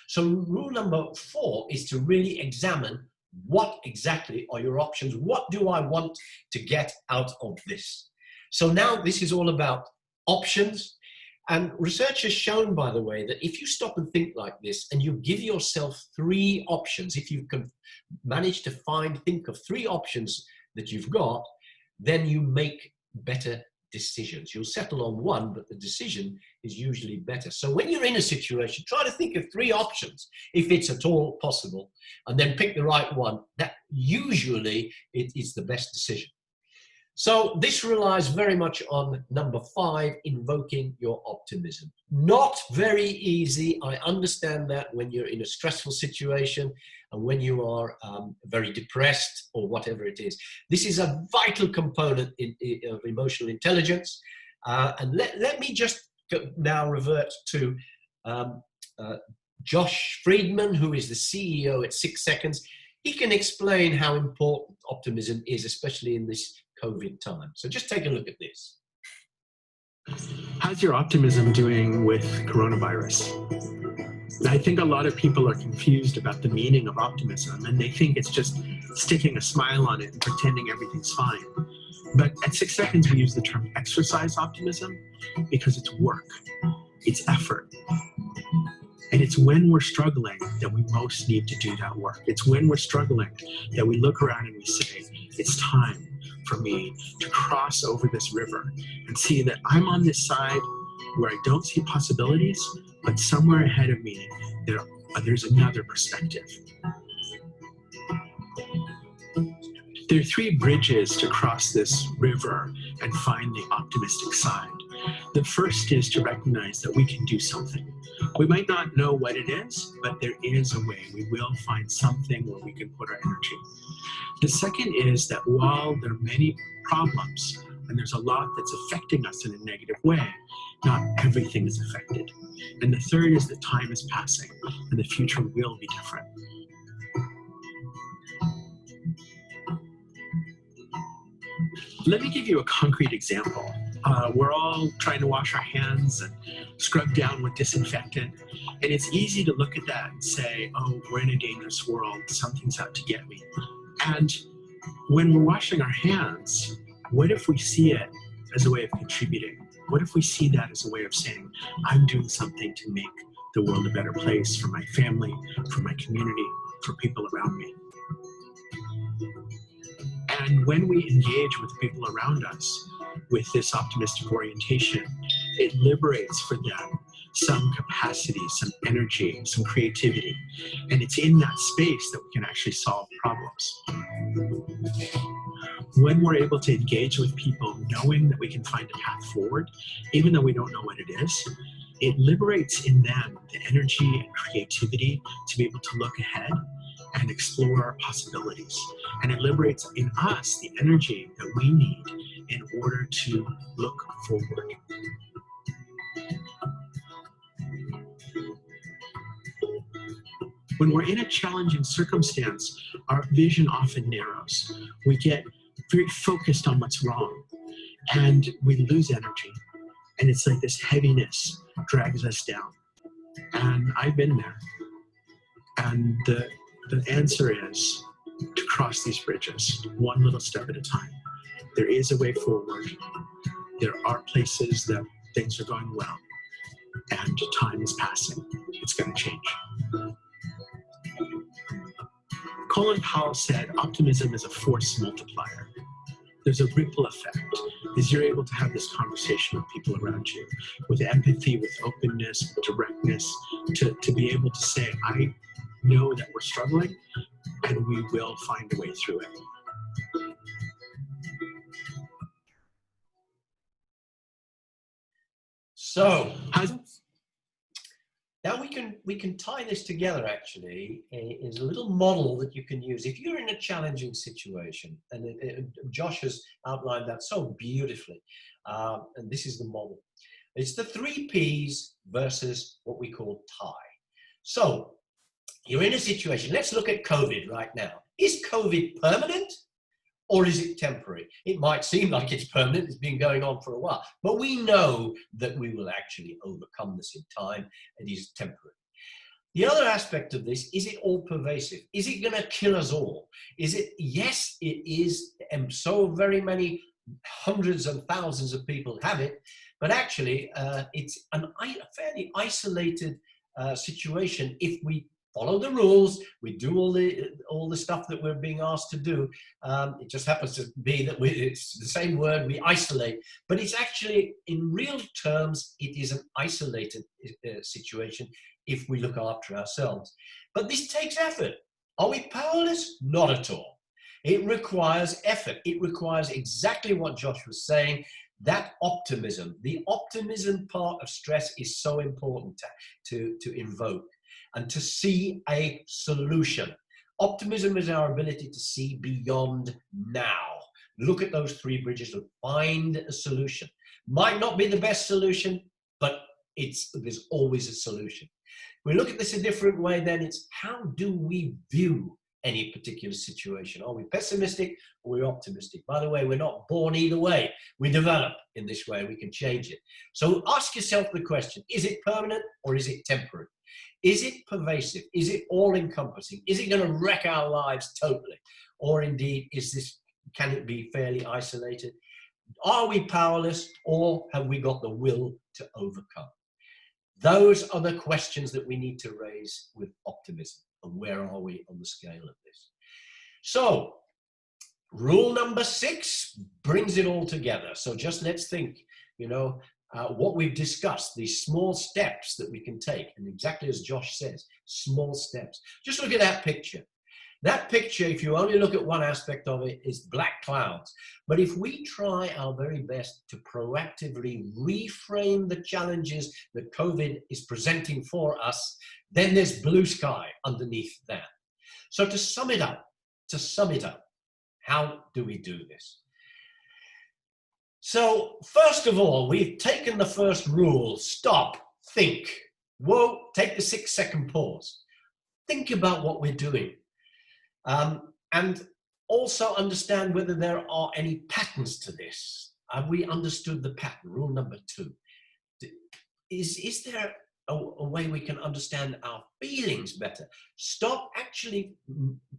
So rule number 4 is to really examine what exactly are your options. What do I want to get out of this? So now this is all about options. And research has shown, by the way, that if you stop and think like this and you give yourself 3 options, if you can manage to think of 3 options that you've got, then you make better decisions. You'll settle on one, but the decision is usually better. So when you're in a situation, try to think of 3 options, if it's at all possible, and then pick the right one. That usually it is the best decision. So this relies very much on number 5, invoking your optimism. Not very easy. I understand that when you're in a stressful situation and when you are very depressed or whatever it is. This is a vital component of emotional intelligence. And let me just now revert to Josh Friedman, who is the CEO at 6 Seconds. He can explain how important optimism is, especially in this COVID time. So just take a look at this. How's your optimism doing with coronavirus? I think a lot of people are confused about the meaning of optimism, and they think it's just sticking a smile on it and pretending everything's fine. But at 6 Seconds, we use the term exercise optimism because it's work, it's effort. And it's when we're struggling that we most need to do that work. It's when we're struggling that we look around and we say, it's time for me to cross over this river and see that I'm on this side where I don't see possibilities, but somewhere ahead of me, there's another perspective. There are 3 bridges to cross this river and find the optimistic side. The first is to recognize that we can do something. We might not know what it is, but there is a way. We will find something where we can put our energy. The second is that while there are many problems and there's a lot that's affecting us in a negative way, not everything is affected. And the third is that time is passing and the future will be different. Let me give you a concrete example. We're all trying to wash our hands and scrub down with disinfectant. And it's easy to look at that and say, oh, we're in a dangerous world. Something's out to get me. And when we're washing our hands, what if we see it as a way of contributing? What if we see that as a way of saying, I'm doing something to make the world a better place for my family, for my community, for people around me? And when we engage with people around us with this optimistic orientation, it liberates for them some capacity, some energy, some creativity. And it's in that space that we can actually solve problems. When we're able to engage with people knowing that we can find a path forward, even though we don't know what it is, it liberates in them the energy and creativity to be able to look ahead and explore possibilities. And it liberates in us the energy that we need in order to look forward. When we're in a challenging circumstance, our vision often narrows. We get very focused on what's wrong and we lose energy. And it's like this heaviness drags us down. And I've been there. And the answer is to cross these bridges, one little step at a time. There is a way forward. There are places that things are going well, and time is passing. It's going to change. Colin Powell said, optimism is a force multiplier. There's a ripple effect as you're able to have this conversation with people around you, with empathy, with openness, with directness, to be able to say, I know that we're struggling and we will find a way through it. So now we can tie this together. Actually, is a little model that you can use if you're in a challenging situation, and Josh has outlined that so beautifully. And this is the model. It's the 3 P's versus what we call tie. So you're in a situation. Let's look at COVID right now. Is COVID permanent? Or is it temporary? It might seem like it's permanent, it's been going on for a while, but we know that we will actually overcome this in time. It is temporary. The other aspect of this, is it all pervasive? Is it going to kill us all? Is it? Yes, it is. And so very many hundreds and thousands of people have it, but actually it's a fairly isolated situation if we follow the rules, we do all the stuff that we're being asked to do. It just happens to be that it's the same word, we isolate, but it's actually, in real terms, it is an isolated situation if we look after ourselves. But this takes effort. Are we powerless? Not at all. It requires effort. It requires exactly what Josh was saying, that optimism. The optimism part of stress is so important to invoke and to see a solution. Optimism is our ability to see beyond now. Look at those three bridges and find a solution. Might not be the best solution, but there's always a solution. We look at this a different way, then it's how do we view any particular situation? Are we pessimistic or we're optimistic? By the way, we're not born either way. We develop in this way, we can change it. So ask yourself the question, is it permanent or is it temporary? Is it pervasive? Is it all-encompassing? Is it going to wreck our lives totally? Or indeed, can it be fairly isolated? Are we powerless or have we got the will to overcome? Those are the questions that we need to raise with optimism. And where are we on the scale of this? So, rule number 6 brings it all together. So just let's think, what we've discussed, these small steps that we can take. And exactly as Josh says, small steps. Just look at that picture. That picture, if you only look at one aspect of it, is black clouds. But if we try our very best to proactively reframe the challenges that COVID is presenting for us, then there's blue sky underneath that. So to sum it up, how do we do this? So first of all, we've taken the first rule, stop, think. Whoa, take the 6-second pause. Think about what we're doing. And also understand whether there are any patterns to this. Have we understood the pattern? Rule number 2. Is there a way we can understand our feelings better? Stop, actually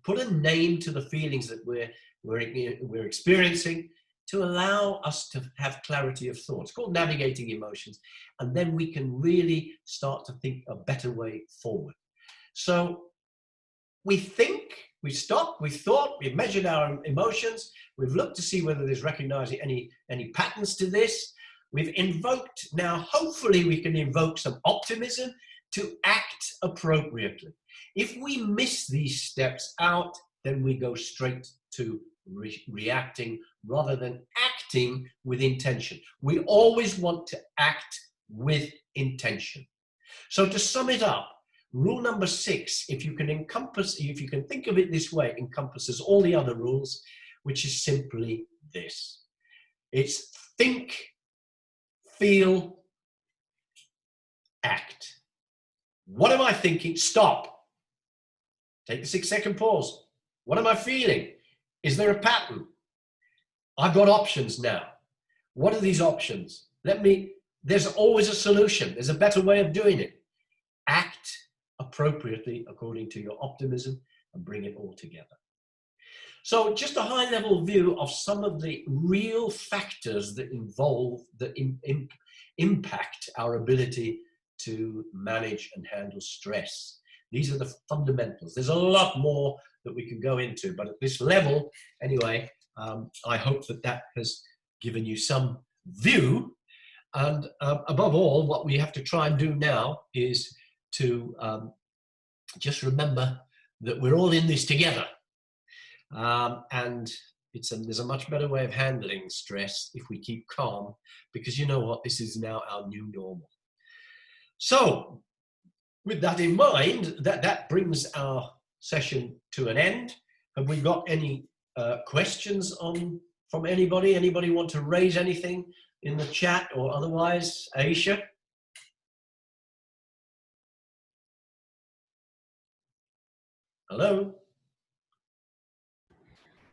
put a name to the feelings that we're experiencing to allow us to have clarity of thought. It's called navigating emotions. And then we can really start to think a better way forward. So we think, we stopped, we thought, we've measured our emotions, we've looked to see whether there's recognizing any patterns to this. We've invoked, now hopefully we can invoke some optimism to act appropriately. If we miss these steps out, then we go straight to reacting rather than acting with intention. We always want to act with intention. So to sum it up, rule number 6, if you can think of it this way, encompasses all the other rules, which is simply this. It's think, feel, act. What am I thinking? Stop. Take the 6-second pause. What am I feeling? Is there a pattern? I've got options now. What are these options? There's always a solution. There's a better way of doing it. Act appropriately according to your optimism and bring it all together. So just a high-level view of some of the real factors that impact our ability to manage and handle stress. These are the fundamentals. There's a lot more that we can go into, but at this level, anyway, I hope that has given you some view. And above all, what we have to try and do now is to just remember that we're all in this together. And there's a much better way of handling stress if we keep calm, because you know what, this is now our new normal. So with that in mind, that brings our session to an end. Have we got any questions from anybody? Anybody want to raise anything in the chat or otherwise? Aisha? Hello?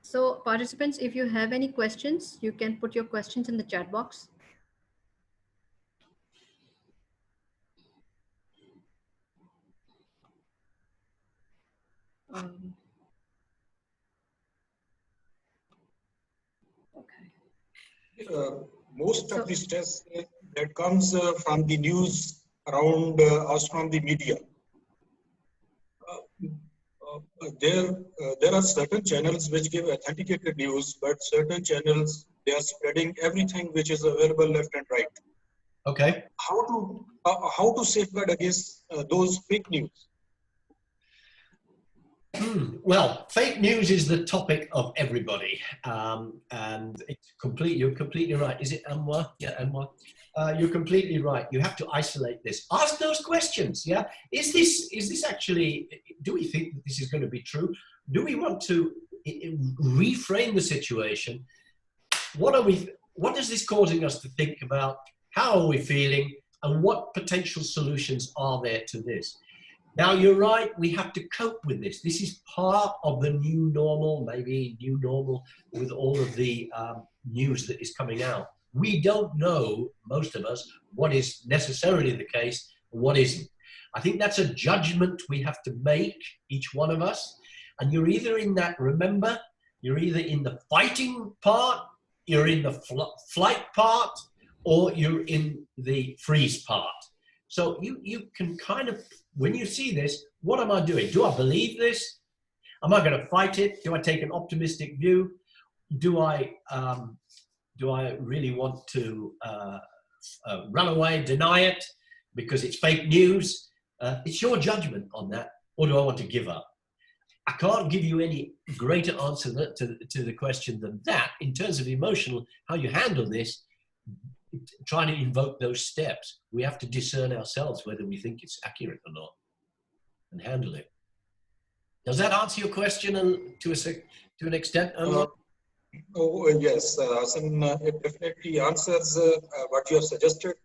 So participants, if you have any questions, you can put your questions in the chat box. Okay. Most of the stress that comes from the news around us, from the media. There are certain channels which give authenticated news, but certain channels, they are spreading everything which is available left and right. Okay. How to safeguard against those fake news? Well, fake news is the topic of everybody, and it's you're completely right. Is it Anwar? Yeah, Anwar. You're completely right. You have to isolate this. Ask those questions. Yeah, is this actually? Do we think that this is going to be true? Do we want to reframe the situation? What is this causing us to think about? How are we feeling? And what potential solutions are there to this? Now, you're right, we have to cope with this. This is part of the new normal, maybe new normal with all of the news that is coming out. We don't know, most of us, what is necessarily the case and what isn't. I think that's a judgment we have to make, each one of us. And you're either in that, remember, you're either in the fighting part, you're in the flight part, or you're in the freeze part. So you can kind of, when you see this, what am I doing? Do I believe this? Am I going to fight it? Do I take an optimistic view? Do I really want to run away, deny it because it's fake news? It's your judgment on that. Or do I want to give up? I can't give you any greater answer to the question than that. In terms of emotional, how you handle this, trying to invoke those steps, we have to discern ourselves whether we think it's accurate or not and handle it. Does that answer your question to an extent? Yes, it definitely answers what you have suggested,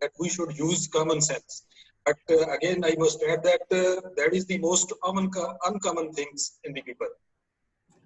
that we should use common sense. But again, I must add that that is the most uncommon things in the people.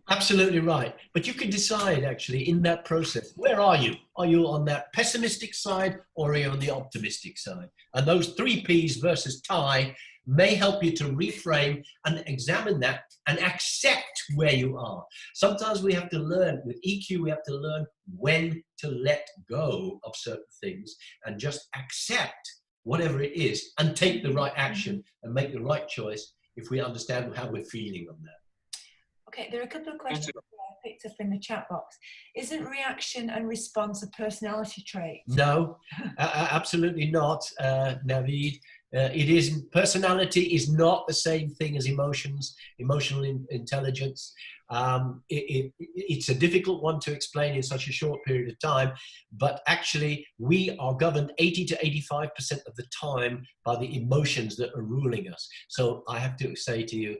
Absolutely right. But you can decide actually in that process, where are you? Are you on that pessimistic side or are you on the optimistic side? And those 3 Ps versus tie may help you to reframe and examine that and accept where you are. Sometimes we have to learn, with EQ, we have to learn when to let go of certain things and just accept whatever it is and take the right action and make the right choice if we understand how we're feeling on that. Okay, there are a couple of questions I picked up in the chat box. Isn't reaction and response a personality trait? No, absolutely not, Naveed. It isn't. Personality is not the same thing as emotions, emotional intelligence. It's a difficult one to explain in such a short period of time, but actually we are governed 80 to 85% of the time by the emotions that are ruling us. So I have to say to you,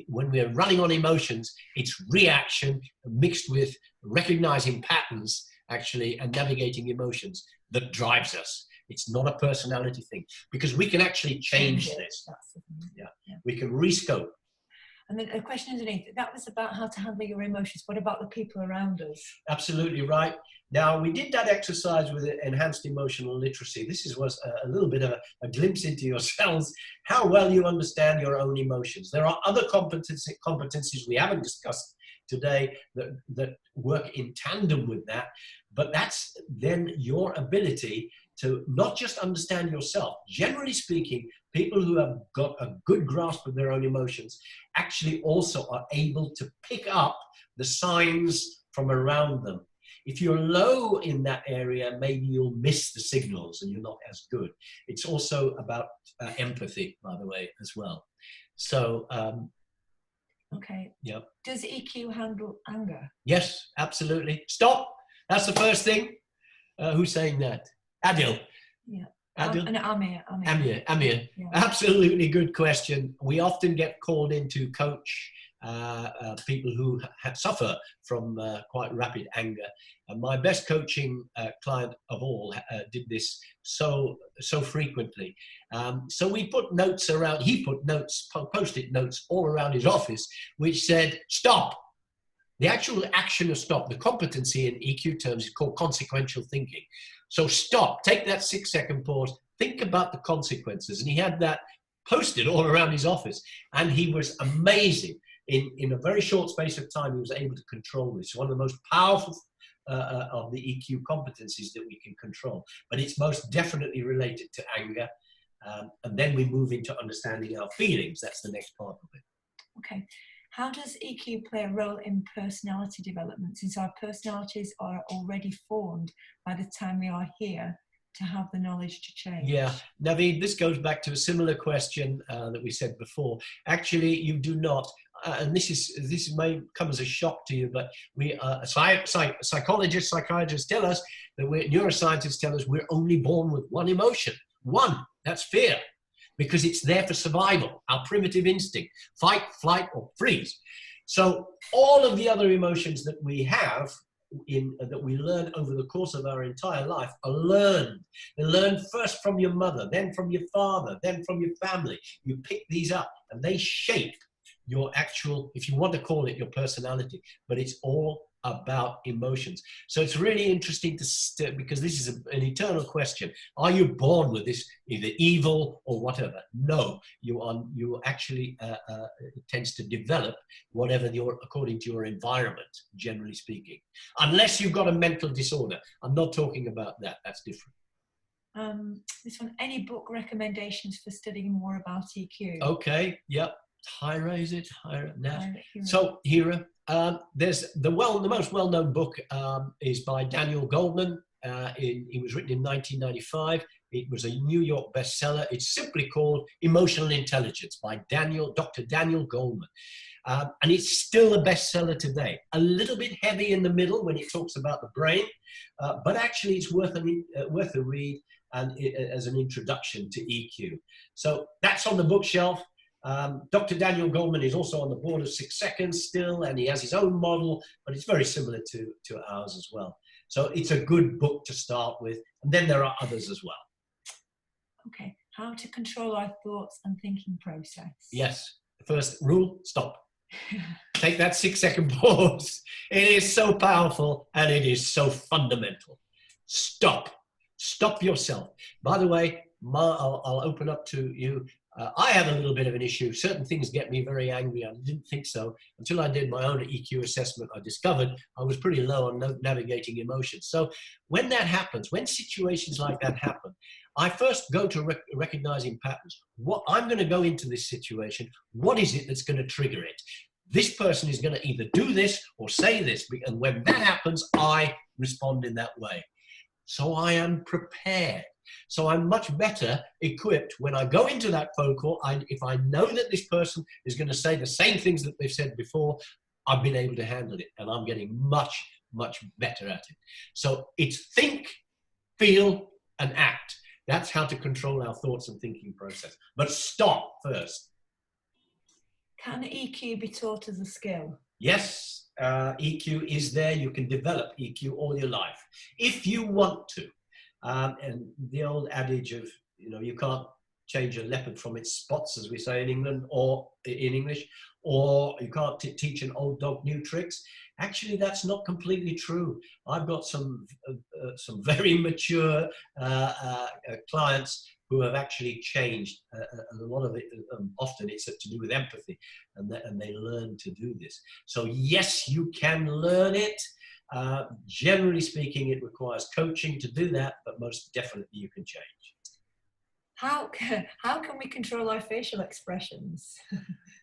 when we're running on emotions, it's reaction mixed with recognizing patterns actually and navigating emotions that drives us. It's not a personality thing, because we can actually change this. Yeah, we can rescope. And then a question underneath, that was about how to handle your emotions. What about the people around us? Absolutely right. Now, we did that exercise with enhanced emotional literacy. This was a little bit of a glimpse into yourselves, how well you understand your own emotions. There are other competencies we haven't discussed today that work in tandem with that, but that's then your ability to not just understand yourself. Generally speaking, people who have got a good grasp of their own emotions actually also are able to pick up the signs from around them. If you're low in that area, maybe you'll miss the signals and you're not as good. It's also about empathy, by the way, as well. So, okay. Yeah. Does EQ handle anger? Yes, absolutely. Stop. That's the first thing. Who's saying that? Adil. Yeah. Adil? Amir. Yeah. Absolutely good question. We often get called in to coach people who suffer from quite rapid anger. And my best coaching client of all did this so frequently. So we put notes around, he put notes, post-it notes all around his office, which said, stop. The actual action of stop, the competency in EQ terms is called consequential thinking. So stop, take that 6-second pause, think about the consequences. And he had that posted all around his office. And he was amazing. In a very short space of time, he was able to control this. One of the most powerful of the EQ competencies that we can control. But it's most definitely related to anger. And then we move into understanding our feelings. That's the next part of it. Okay. How does EQ play a role in personality development, since our personalities are already formed by the time we are here to have the knowledge to change? Yeah, Naveed, this goes back to a similar question that we said before. Actually, you do not, and this may come as a shock to you, but we psychologists, psychiatrists tell us that neuroscientists tell us we're only born with one emotion. One, that's fear, because it's there for survival, our primitive instinct, fight, flight, or freeze. So all of the other emotions that we have, that we learn over the course of our entire life, are learned. They're learned first from your mother, then from your father, then from your family. You pick these up and they shape your actual, if you want to call it, your personality, but it's all about emotions. So it's really interesting to, because this is an eternal question. Are you born with this, either evil or whatever? No, you actually, it tends to develop whatever according to your environment, generally speaking. Unless you've got a mental disorder. I'm not talking about that, that's different. This one, any book recommendations for studying more about EQ? Okay, yep. Hira, is it? Hira? So Hira, there's the most well-known book is by Daniel Goleman. It was written in 1995. It was a New York bestseller. It's simply called Emotional Intelligence by Dr. Daniel Goleman. And it's still a bestseller today. A little bit heavy in the middle when it talks about the brain, but actually it's worth a read and as an introduction to EQ. So that's on the bookshelf. Dr. Daniel Goleman is also on the board of 6 Seconds still, and he has his own model, but it's very similar to ours as well. So it's a good book to start with, and then there are others as well. Okay, how to control our thoughts and thinking process? Yes, the first rule, stop. Take that 6-second pause. It is so powerful, and it is so fundamental. Stop. Stop yourself. By the way, I'll open up to you. I have a little bit of an issue. Certain things get me very angry. I didn't think so until I did my own EQ assessment. I discovered I was pretty low on navigating emotions. So when that happens, when situations like that happen, I first go to recognizing patterns. What I'm going to go into this situation, what is it that's going to trigger it? This person is going to either do this or say this. And when that happens, I respond in that way. So I am prepared. So I'm much better equipped when I go into that phone call. If I know that this person is going to say the same things that they've said before, I've been able to handle it, and I'm getting much, much better at it. So it's think, feel, and act. That's how to control our thoughts and thinking process. But stop first. Can EQ be taught as a skill? Yes, EQ is there. You can develop EQ all your life if you want to. And the old adage of, you can't change a leopard from its spots, as we say in England, or in English, or you can't teach an old dog new tricks. Actually, that's not completely true. I've got some very mature clients who have actually changed. A lot of it, often it's to do with empathy, and they learn to do this. So yes, you can learn it. Generally speaking, it requires coaching to do that, but most definitely you can change. How can we control our facial expressions?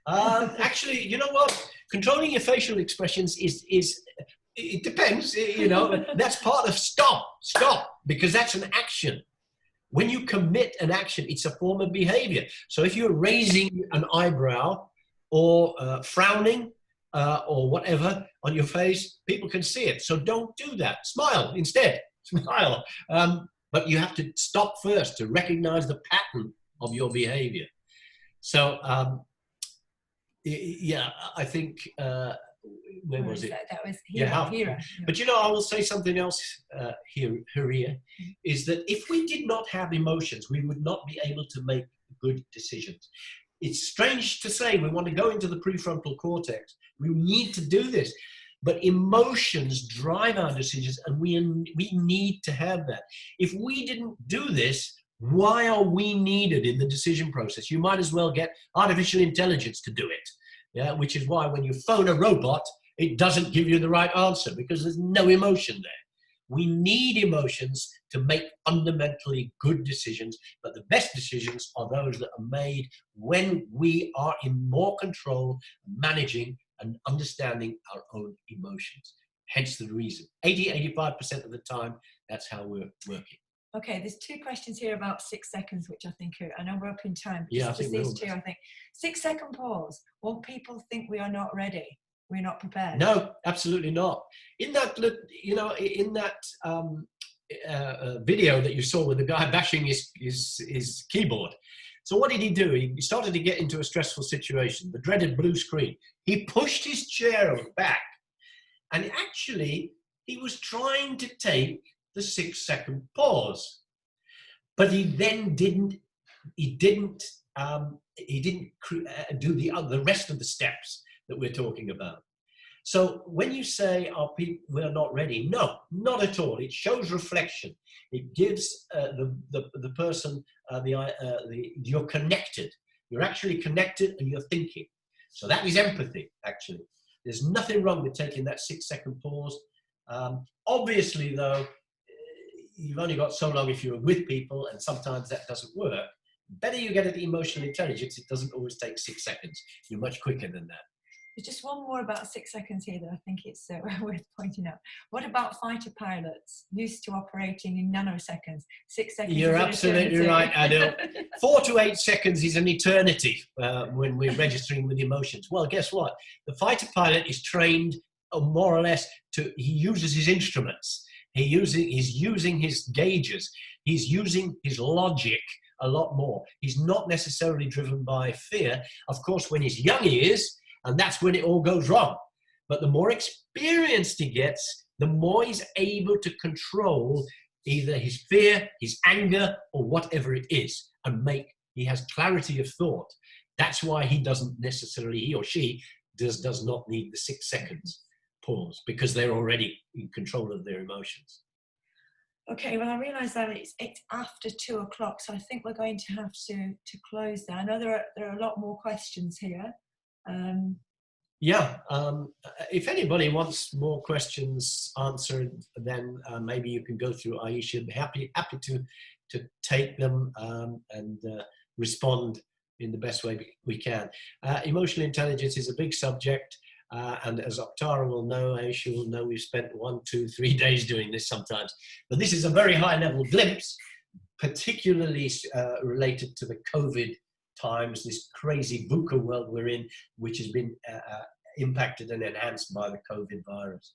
Actually, you know what? Controlling your facial expressions it depends, that's part of stop, because that's an action. When you commit an action, it's a form of behavior. So if you're raising an eyebrow or frowning, or whatever on your face, people can see it. So don't do that. Smile instead. Smile. But you have to stop first to recognize the pattern of your behavior. So, yeah, I think, where was it? That was Hira. Hira. But I will say something else here, is that if we did not have emotions, we would not be able to make good decisions. It's strange to say we want to go into the prefrontal cortex. We need to do this. But emotions drive our decisions, and we need to have that. If we didn't do this, Why are we needed in the decision process? You might as well get artificial intelligence to do it. Yeah, which is why when you phone a robot, it doesn't give you the right answer because there's no emotion there. We need emotions to make fundamentally good decisions, but the best decisions are those that are made when we are in more control, managing and understanding our own emotions. Hence the reason. 85% of the time, that's how we're working. Okay, there's two questions here about 6 seconds, which I think are, I know we're up in time. Yeah, I just think these two, I think. 6 second pause. Won't people think we are not ready? We're not prepared? No, absolutely not. In that, you know, in that video that you saw with the guy bashing his keyboard. So what did he do? He started to get into a stressful situation, the dreaded blue screen. He pushed his chair back, and actually he was trying to take the 6 second pause, but he then didn't do the rest of the steps that we're talking about. So when you say, we're not ready, no, not at all. It shows reflection. It gives the person, you're connected. You're actually connected and you're thinking. So that is empathy, actually. There's nothing wrong with taking that 6 second pause. Obviously, though, you've only got so long if you're with people, and sometimes that doesn't work. Better you get at the emotional intelligence, it doesn't always take 6 seconds. You're much quicker than that. There's just one more about 6 seconds here that I think it's worth pointing out. What about fighter pilots used to operating in nanoseconds? 6 seconds. You're absolutely right, Adil. 4 to 8 seconds is an eternity when we're registering with emotions. Well, guess what? The fighter pilot is trained more or less he uses his instruments. He's using his gauges. He's using his logic a lot more. He's not necessarily driven by fear. Of course, when he's young, he is, and that's when it all goes wrong. But the more experienced he gets, the more he's able to control either his fear, his anger, or whatever it is, and he has clarity of thought. That's why he or she does not need the 6 seconds pause, because they're already in control of their emotions. Okay, well, I realise that it's after 2 o'clock, so I think we're going to have to close there. I know there are a lot more questions here. If anybody wants more questions answered, then maybe you can go through Aisha. Happy to take them and respond in the best way we can. Emotional intelligence is a big subject. And as Octara will know, Aisha will know, we've spent 1, 2, 3 days doing this sometimes. But this is a very high level glimpse, particularly related to the COVID times, this crazy VUCA world we're in, which has been impacted and enhanced by the COVID virus.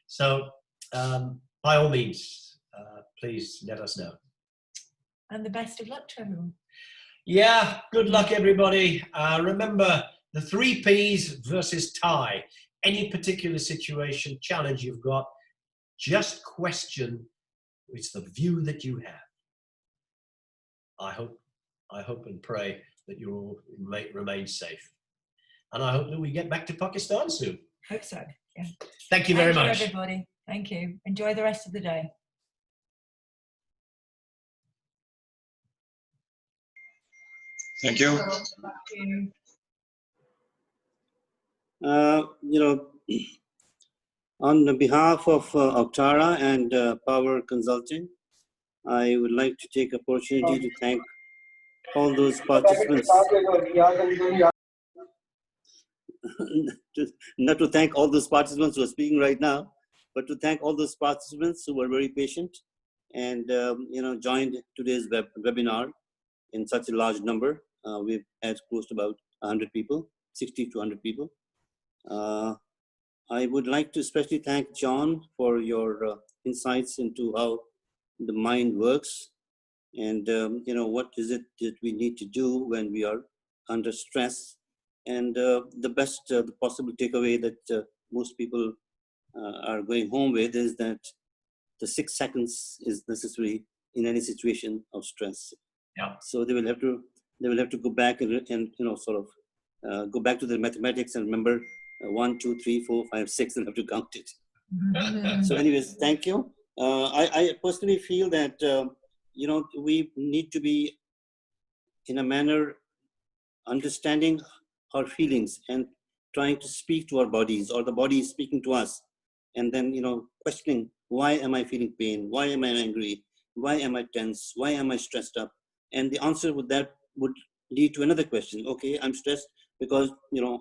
So by all means, please let us know. And the best of luck to everyone. Yeah, good luck everybody. Remember, the 3 Ps versus tie. Any particular situation, challenge you've got, just question, it's the view that you have. I hope and pray that you all remain safe. And I hope that we get back to Pakistan soon. Hope so, yeah. Thank you very much. Thank you, everybody. Thank you. Enjoy the rest of the day. Thank you. Thank you. On behalf of Octara and Power Consulting, I would like to take opportunity to thank all those participants. Not to thank all those participants who are speaking right now, but to thank all those participants who were very patient and joined today's webinar in such a large number. We've had close to about 100 people, 60 to 100 people. I would like to especially thank John for your insights into how the mind works and what is it that we need to do when we are under stress. And the best the possible takeaway that most people are going home with is that the 6 seconds is necessary in any situation of stress. Yeah. So they will have to go back and go back to the mathematics and remember 1, 2, 3, 4, 5, 6 and have to count it. So anyways, thank you. I personally feel that we need to be in a manner understanding our feelings and trying to speak to our bodies, or the body is speaking to us, and then questioning, why am I feeling pain, why am I angry, why am I tense, why am I stressed up? And the answer would lead to another question. Okay, I'm stressed because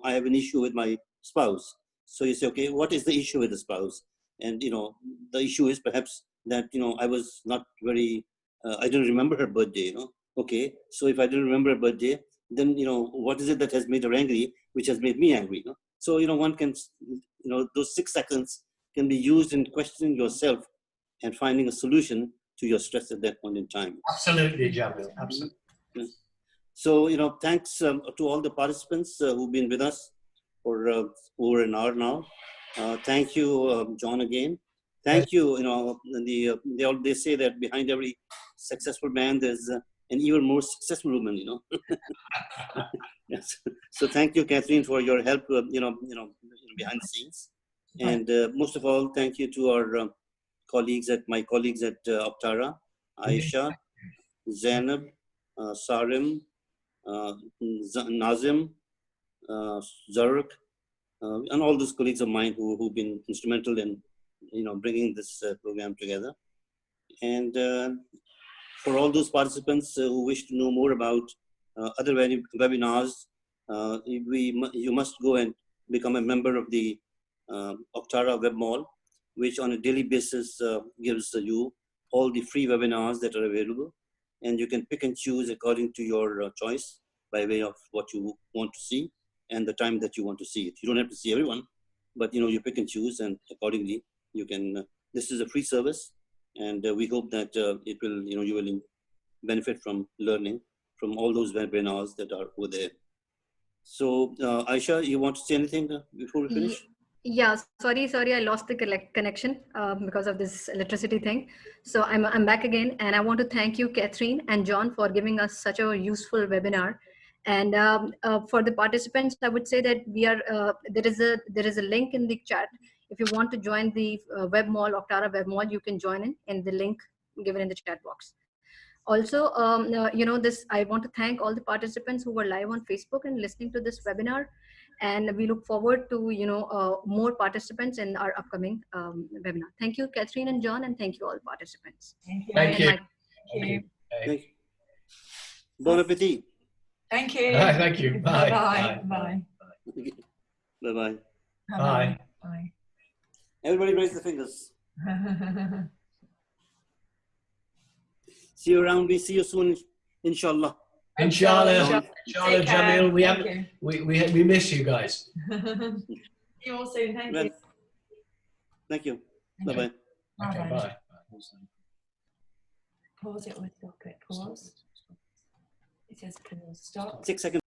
I have an issue with my spouse. So you say, okay, what is the issue with the spouse? And the issue is perhaps that I was not very I didn't remember her birthday. Okay, so if I didn't remember her birthday, then what is it that has made her angry, which has made me angry? So one can, those 6 seconds can be used in questioning yourself and finding a solution to your stress at that point in time. Absolutely, Jamil. Absolutely. Yeah. So thanks to all the participants who've been with us for over an hour now. Thank you, John, again. Thank you. They say that behind every successful man there's an even more successful woman. Yes. So thank you, Catherine, for your help. Behind the scenes, and most of all, thank you to our my colleagues at Octara, Aisha, Zainab, Sarim, Nazim, Zaruk, and all those colleagues of mine who've been instrumental in bringing this program together. And for all those participants who wish to know more about other webinars, you must go and become a member of the Octara Web Mall, which on a daily basis gives you all the free webinars that are available, and you can pick and choose according to your choice by way of what you want to see and the time that you want to see it. You don't have to see everyone, but you pick and choose, and accordingly you can. This is a free service, and we hope that it will, you will benefit from learning from all those webinars that are over there. So, Aisha, you want to say anything before we finish? Yeah, sorry, I lost the connection because of this electricity thing. So I'm back again, and I want to thank you, Catherine and John, for giving us such a useful webinar. And for the participants, I would say that there is a link in the chat. If you want to join the web mall, Octara web mall, you can join in the link given in the chat box. Also, I want to thank all the participants who were live on Facebook and listening to this webinar. And we look forward to, more participants in our upcoming webinar. Thank you, Catherine and John, and thank you all participants. Thank you. Thank you. Thank you. Thank you. Bon appetit. Thank you. Thank you. Bye. Bye. Bye. Bye-bye. Bye. Bye. Everybody raise the fingers. See you around. We see you soon, inshallah. Inshallah, Take care. Jamil. Thank We miss you guys. See you all soon. Thank you. Thank you. Bye-bye. Okay, bye. Pause it or stop it. Pause. It says pause. Stop. 6 seconds.